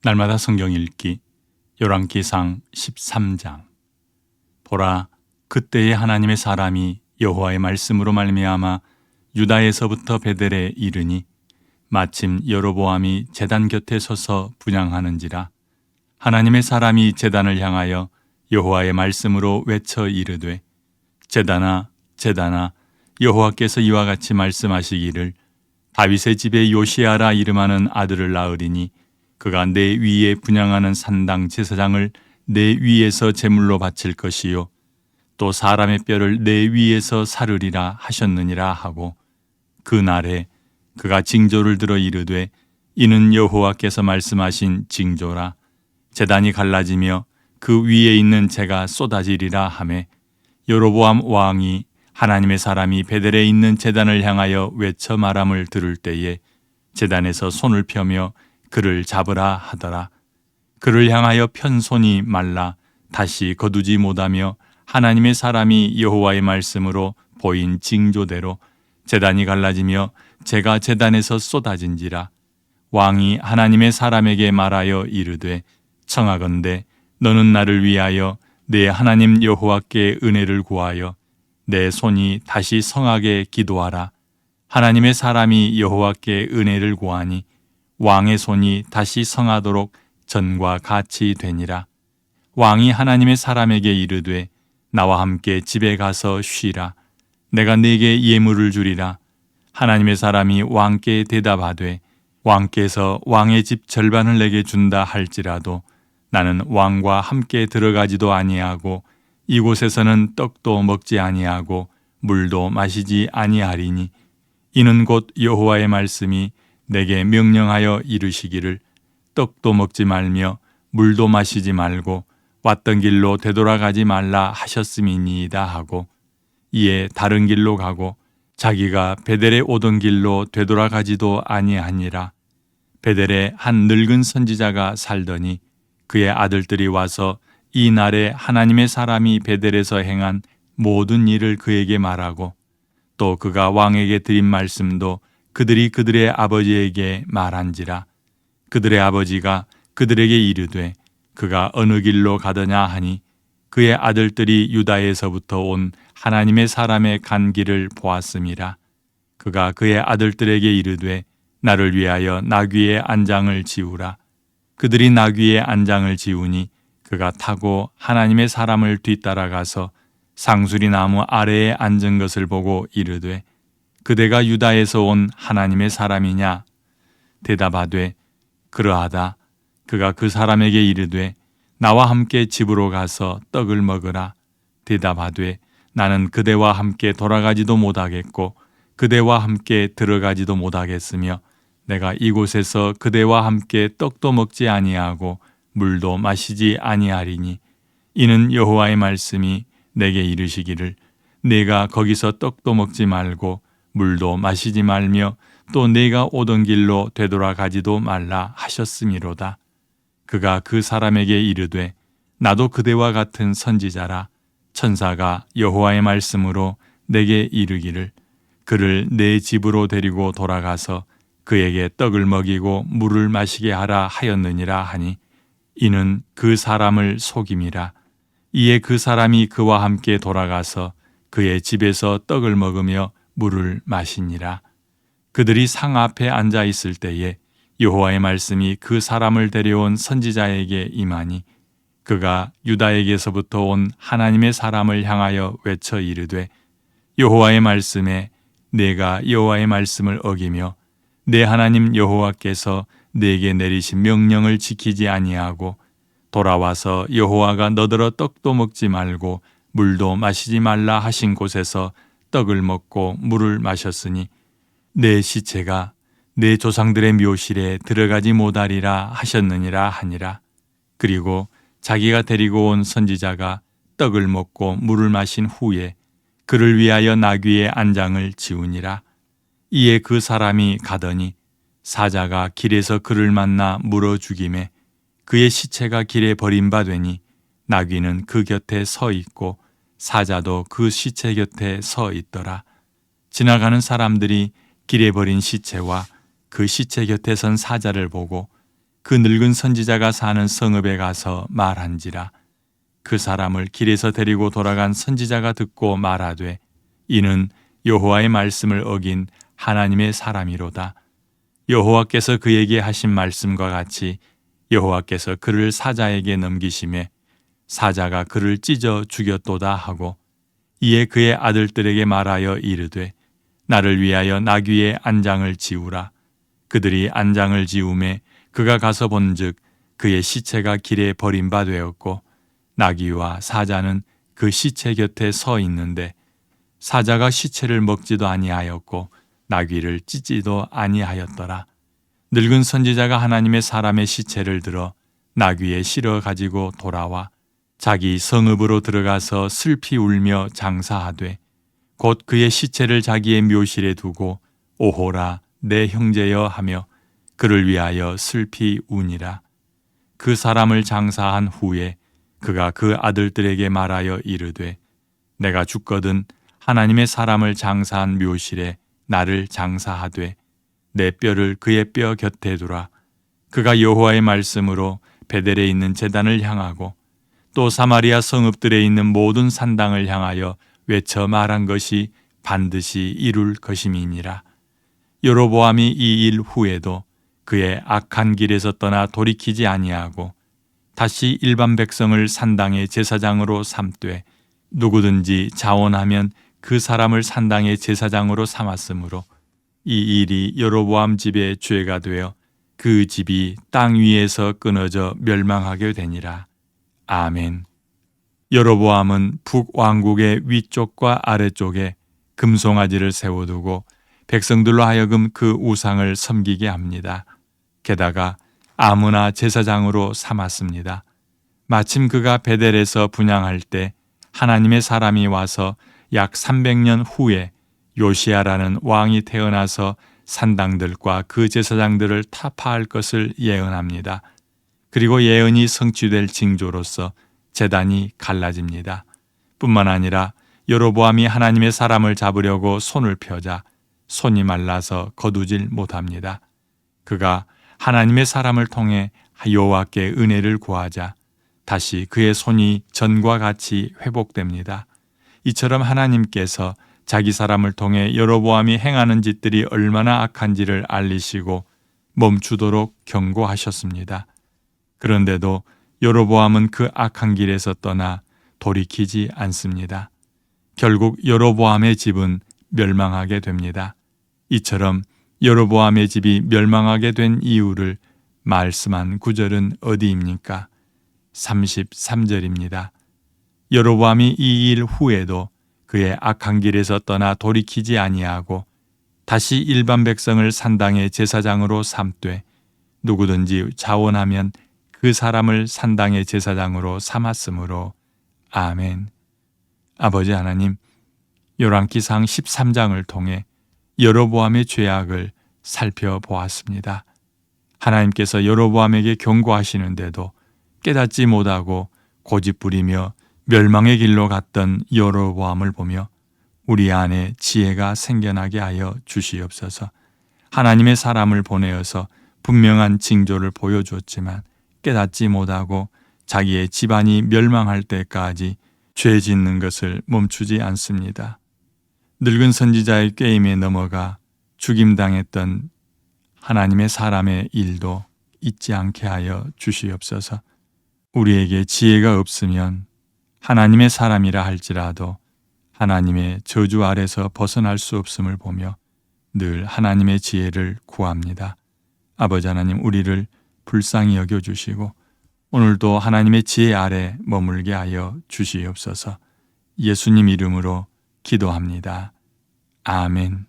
날마다 성경 읽기 열왕기상 13장. 보라, 그때에 하나님의 사람이 여호와의 말씀으로 말미암아 유다에서부터 베델에 이르니 마침 여로보암이 제단 곁에 서서 분향하는지라. 하나님의 사람이 제단을 향하여 여호와의 말씀으로 외쳐 이르되, 제단아 제단아, 여호와께서 이와 같이 말씀하시기를, 다윗의 집에 요시아라 이름하는 아들을 낳으리니 그가 내 위에 분향하는 산당 제사장을 내 위에서 제물로 바칠 것이요 또 사람의 뼈를 내 위에서 사르리라 하셨느니라 하고, 그 날에 그가 징조를 들어 이르되, 이는 여호와께서 말씀하신 징조라. 제단이 갈라지며 그 위에 있는 재가 쏟아지리라 하매, 여로보암 왕이 하나님의 사람이 베델에 있는 제단을 향하여 외쳐 말함을 들을 때에 제단에서 손을 펴며 그를 잡으라 하더라. 그를 향하여 편 손이 말라 다시 거두지 못하며 하나님의 사람이 여호와의 말씀으로 보인 징조대로 제단이 갈라지며 재가 제단에서 쏟아진지라. 왕이 하나님의 사람에게 말하여 이르되, 청하건대 너는 나를 위하여 내 하나님 여호와께 은혜를 구하여 내 손이 다시 성하게 기도하라. 하나님의 사람이 여호와께 은혜를 구하니 왕의 손이 다시 성하도록 전과 같이 되니라. 왕이 하나님의 사람에게 이르되, 나와 함께 집에 가서 쉬라. 내가 네게 예물을 주리라. 하나님의 사람이 왕께 대답하되, 왕께서 왕의 집 절반을 내게 준다 할지라도 나는 왕과 함께 들어가지도 아니하고 이곳에서는 떡도 먹지 아니하고 물도 마시지 아니하리니, 이는 곧 여호와의 말씀이 내게 명령하여 이르시기를, 떡도 먹지 말며 물도 마시지 말고 왔던 길로 되돌아가지 말라 하셨음이니이다 하고, 이에 다른 길로 가고 자기가 베델에 오던 길로 되돌아가지도 아니하니라. 베델에 한 늙은 선지자가 살더니 그의 아들들이 와서 이 날에 하나님의 사람이 베델에서 행한 모든 일을 그에게 말하고, 또 그가 왕에게 드린 말씀도 그들이 그들의 아버지에게 말한지라. 그들의 아버지가 그들에게 이르되, 그가 어느 길로 가더냐 하니, 그의 아들들이 유다에서부터 온 하나님의 사람의 간 길을 보았음이라. 그가 그의 아들들에게 이르되, 나를 위하여 나귀의 안장을 지우라. 그들이 나귀의 안장을 지우니 그가 타고 하나님의 사람을 뒤따라가서 상수리 나무 아래에 앉은 것을 보고 이르되, 그대가 유다에서 온 하나님의 사람이냐? 대답하되, 그러하다. 그가 그 사람에게 이르되, 나와 함께 집으로 가서 떡을 먹으라. 대답하되, 나는 그대와 함께 돌아가지도 못하겠고 그대와 함께 들어가지도 못하겠으며 내가 이곳에서 그대와 함께 떡도 먹지 아니하고 물도 마시지 아니하리니, 이는 여호와의 말씀이 내게 이르시기를, 내가 거기서 떡도 먹지 말고 물도 마시지 말며 또 내가 오던 길로 되돌아가지도 말라 하셨음이로다. 그가 그 사람에게 이르되, 나도 그대와 같은 선지자라. 천사가 여호와의 말씀으로 내게 이르기를, 그를 내 집으로 데리고 돌아가서 그에게 떡을 먹이고 물을 마시게 하라 하였느니라 하니, 이는 그 사람을 속임이라. 이에 그 사람이 그와 함께 돌아가서 그의 집에서 떡을 먹으며 물을 마시니라. 그들이 상 앞에 앉아 있을 때에 여호와의 말씀이 그 사람을 데려온 선지자에게 임하니, 그가 유다에게서부터 온 하나님의 사람을 향하여 외쳐 이르되, 여호와의 말씀에 내가 여호와의 말씀을 어기며 내 하나님 여호와께서 내게 내리신 명령을 지키지 아니하고 돌아와서 여호와가 너더러 떡도 먹지 말고 물도 마시지 말라 하신 곳에서 떡을 먹고 물을 마셨으니 내 시체가 내 조상들의 묘실에 들어가지 못하리라 하셨느니라 하니라. 그리고 자기가 데리고 온 선지자가 떡을 먹고 물을 마신 후에 그를 위하여 나귀의 안장을 지우니라. 이에 그 사람이 가더니 사자가 길에서 그를 만나 물어 죽이매 그의 시체가 길에 버림받으니 나귀는 그 곁에 서 있고 사자도 그 시체 곁에 서 있더라. 지나가는 사람들이 길에 버린 시체와 그 시체 곁에 선 사자를 보고 그 늙은 선지자가 사는 성읍에 가서 말한지라. 그 사람을 길에서 데리고 돌아간 선지자가 듣고 말하되 이는 여호와의 말씀을 어긴 하나님의 사람이로다. 여호와께서 그에게 하신 말씀과 같이 여호와께서 그를 사자에게 넘기심에 사자가 그를 찢어 죽였도다 하고 이에 그의 아들들에게 말하여 이르되 나를 위하여 나귀의 안장을 지우라. 그들이 안장을 지우매 그가 가서 본즉 그의 시체가 길에 버림받되었고 나귀와 사자는 그 시체 곁에 서 있는데 사자가 시체를 먹지도 아니하였고 나귀를 찢지도 아니하였더라. 늙은 선지자가 하나님의 사람의 시체를 들어 나귀에 실어 가지고 돌아와 자기 성읍으로 들어가서 슬피 울며 장사하되 곧 그의 시체를 자기의 묘실에 두고 오호라 내 형제여 하며 그를 위하여 슬피 우니라. 그 사람을 장사한 후에 그가 그 아들들에게 말하여 이르되 내가 죽거든 하나님의 사람을 장사한 묘실에 나를 장사하되 내 뼈를 그의 뼈 곁에 두라. 그가 여호와의 말씀으로 베델에 있는 제단을 향하고 또 사마리아 성읍들에 있는 모든 산당을 향하여 외쳐 말한 것이 반드시 이룰 것임이니라. 여로보암이 이 일 후에도 그의 악한 길에서 떠나 돌이키지 아니하고 다시 일반 백성을 산당의 제사장으로 삼되 누구든지 자원하면 그 사람을 산당의 제사장으로 삼았으므로 이 일이 여로보암 집의 죄가 되어 그 집이 땅 위에서 끊어져 멸망하게 되니라. 아멘. 여로보암은 북왕국의 위쪽과 아래쪽에 금송아지를 세워두고 백성들로 하여금 그 우상을 섬기게 합니다. 게다가 아므나 제사장으로 삼았습니다. 마침 그가 베델에서 분향할 때 하나님의 사람이 와서 약 300년 후에 요시야라는 왕이 태어나서 산당들과 그 제사장들을 타파할 것을 예언합니다. 그리고 예언이 성취될 징조로서 제단이 갈라집니다. 뿐만 아니라 여로보암이 하나님의 사람을 잡으려고 손을 펴자 손이 말라서 거두질 못합니다. 그가 하나님의 사람을 통해 여호와께 은혜를 구하자 다시 그의 손이 전과 같이 회복됩니다. 이처럼 하나님께서 자기 사람을 통해 여로보암이 행하는 짓들이 얼마나 악한지를 알리시고 멈추도록 경고하셨습니다. 그런데도 여로보암은 그 악한 길에서 떠나 돌이키지 않습니다. 결국 여로보암의 집은 멸망하게 됩니다. 이처럼 여로보암의 집이 멸망하게 된 이유를 말씀한 구절은 어디입니까? 33절입니다. 여로보암이 이 일 후에도 그의 악한 길에서 떠나 돌이키지 아니하고 다시 일반 백성을 산당의 제사장으로 삼되 누구든지 자원하면 그 사람을 산당의 제사장으로 삼았으므로 아멘. 아버지 하나님, 열왕기상 13장을 통해 여로보암의 죄악을 살펴보았습니다. 하나님께서 여로보암에게 경고하시는데도 깨닫지 못하고 고집부리며 멸망의 길로 갔던 여로보암을 보며 우리 안에 지혜가 생겨나게 하여 주시옵소서. 하나님의 사람을 보내어서 분명한 징조를 보여주었지만 깨닫지 못하고 자기의 집안이 멸망할 때까지 죄 짓는 것을 멈추지 않습니다. 늙은 선지자의 꾀임에 넘어가 죽임당했던 하나님의 사람의 일도 잊지 않게 하여 주시옵소서. 우리에게 지혜가 없으면 하나님의 사람이라 할지라도 하나님의 저주 아래서 벗어날 수 없음을 보며 늘 하나님의 지혜를 구합니다. 아버지 하나님, 우리를 불쌍히 여겨주시고 오늘도 하나님의 지혜 아래 머물게 하여 주시옵소서. 예수님 이름으로 기도합니다. 아멘.